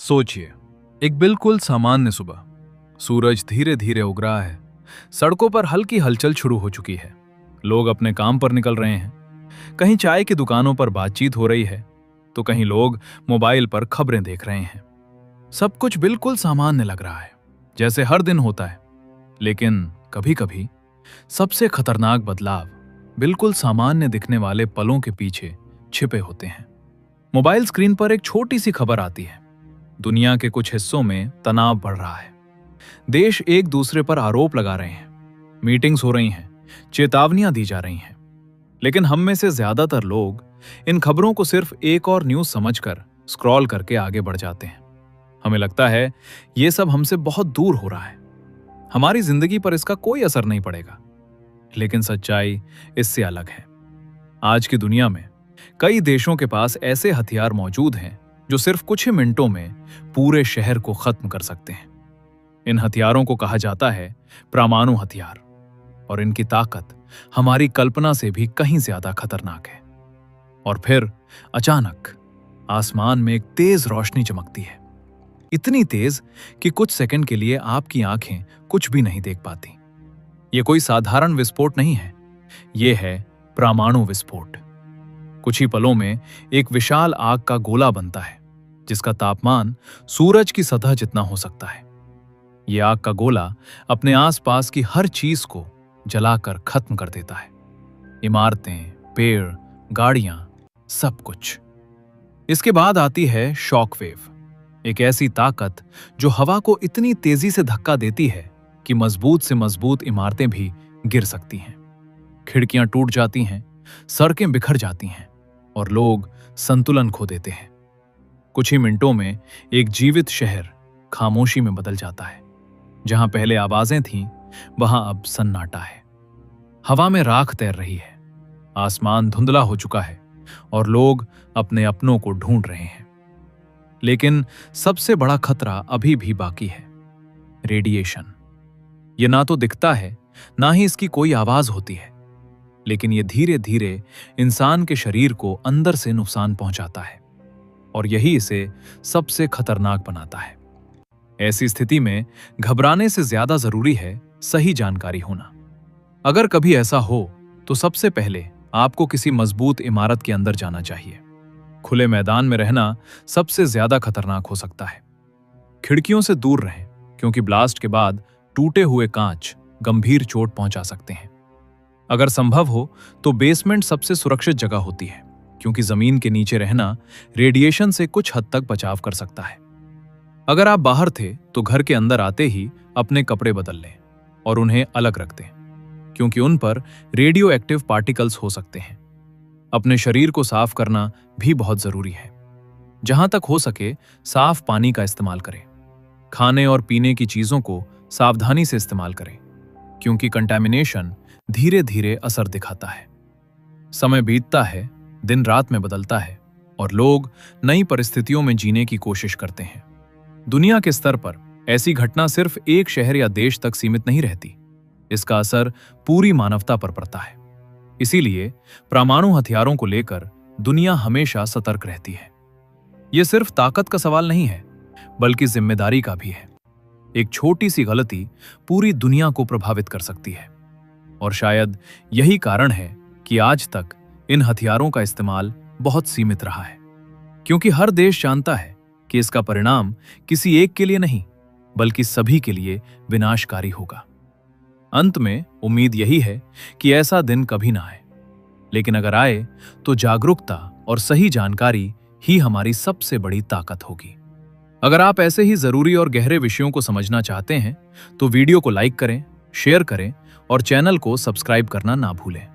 सोचिए, एक बिल्कुल सामान्य सुबह। सूरज धीरे धीरे उग रहा है। सड़कों पर हल्की हलचल शुरू हो चुकी है। लोग अपने काम पर निकल रहे हैं। कहीं चाय की दुकानों पर बातचीत हो रही है, तो कहीं लोग मोबाइल पर खबरें देख रहे हैं। सब कुछ बिल्कुल सामान्य लग रहा है, जैसे हर दिन होता है। लेकिन कभी कभी सबसे खतरनाक बदलाव बिल्कुल सामान्य दिखने वाले पलों के पीछे छिपे होते हैं। मोबाइल स्क्रीन पर एक छोटी सी खबर आती है। दुनिया के कुछ हिस्सों में तनाव बढ़ रहा है। देश एक दूसरे पर आरोप लगा रहे हैं। मीटिंग्स हो रही हैं, चेतावनियां दी जा रही हैं। लेकिन हम में से ज्यादातर लोग इन खबरों को सिर्फ एक और न्यूज समझकर स्क्रॉल करके आगे बढ़ जाते हैं। हमें लगता है यह सब हमसे बहुत दूर हो रहा है, हमारी जिंदगी पर इसका कोई असर नहीं पड़ेगा। लेकिन सच्चाई इससे अलग है। आज की दुनिया में कई देशों के पास ऐसे हथियार मौजूद हैं जो सिर्फ कुछ ही मिनटों में पूरे शहर को खत्म कर सकते हैं। इन हथियारों को कहा जाता है परमाणु हथियार, और इनकी ताकत हमारी कल्पना से भी कहीं ज्यादा खतरनाक है। और फिर अचानक आसमान में एक तेज रोशनी चमकती है, इतनी तेज कि कुछ सेकंड के लिए आपकी आंखें कुछ भी नहीं देख पाती। यह कोई साधारण विस्फोट नहीं है, यह है परमाणु विस्फोट। कुछ ही पलों में एक विशाल आग का गोला बनता है, जिसका तापमान सूरज की सतह जितना हो सकता है। यह आग का गोला अपने आसपास की हर चीज को जलाकर खत्म कर देता है। इमारतें, पेड़, गाड़ियां, सब कुछ। इसके बाद आती है शॉक वेव, एक ऐसी ताकत जो हवा को इतनी तेजी से धक्का देती है कि मजबूत से मजबूत इमारतें भी गिर सकती हैं। खिड़कियां टूट जाती हैं, सड़कें बिखर जाती हैं और लोग संतुलन खो देते हैं। कुछ ही मिनटों में एक जीवित शहर खामोशी में बदल जाता है। जहां पहले आवाजें थीं, वहां अब सन्नाटा है। हवा में राख तैर रही है, आसमान धुंधला हो चुका है और लोग अपने अपनों को ढूंढ रहे हैं। लेकिन सबसे बड़ा खतरा अभी भी बाकी है, रेडिएशन। यह ना तो दिखता है, ना ही इसकी कोई आवाज होती है, लेकिन यह धीरे धीरे इंसान के शरीर को अंदर से नुकसान पहुंचाता है, और यही इसे सबसे खतरनाक बनाता है। ऐसी स्थिति में घबराने से ज्यादा जरूरी है सही जानकारी होना। अगर कभी ऐसा हो तो सबसे पहले आपको किसी मजबूत इमारत के अंदर जाना चाहिए। खुले मैदान में रहना सबसे ज्यादा खतरनाक हो सकता है। खिड़कियों से दूर रहें, क्योंकि ब्लास्ट के बाद टूटे हुए कांच गंभीर चोट पहुंचा सकते हैं। अगर संभव हो तो बेसमेंट सबसे सुरक्षित जगह होती है, क्योंकि जमीन के नीचे रहना रेडिएशन से कुछ हद तक बचाव कर सकता है। अगर आप बाहर थे तो घर के अंदर आते ही अपने कपड़े बदल लें और उन्हें अलग रख दें, क्योंकि उन पर रेडियो एक्टिव पार्टिकल्स हो सकते हैं। अपने शरीर को साफ करना भी बहुत जरूरी है। जहां तक हो सके साफ पानी का इस्तेमाल करें। खाने और पीने की चीजों को सावधानी से इस्तेमाल करें, क्योंकि कंटामिनेशन धीरे धीरे असर दिखाता है। समय बीतता है, दिन रात में बदलता है, और लोग नई परिस्थितियों में जीने की कोशिश करते हैं। दुनिया के स्तर पर ऐसी घटना सिर्फ एक शहर या देश तक सीमित नहीं रहती, इसका असर पूरी मानवता पर पड़ता है। इसीलिए परमाणु हथियारों को लेकर दुनिया हमेशा सतर्क रहती है। यह सिर्फ ताकत का सवाल नहीं है, बल्कि जिम्मेदारी का भी है। एक छोटी सी गलती पूरी दुनिया को प्रभावित कर सकती है, और शायद यही कारण है कि आज तक इन हथियारों का इस्तेमाल बहुत सीमित रहा है, क्योंकि हर देश जानता है कि इसका परिणाम किसी एक के लिए नहीं, बल्कि सभी के लिए विनाशकारी होगा। अंत में उम्मीद यही है कि ऐसा दिन कभी ना आए, लेकिन अगर आए तो जागरूकता और सही जानकारी ही हमारी सबसे बड़ी ताकत होगी। अगर आप ऐसे ही जरूरी और गहरे विषयों को समझना चाहते हैं तो वीडियो को लाइक करें, शेयर करें और चैनल को सब्सक्राइब करना ना भूलें।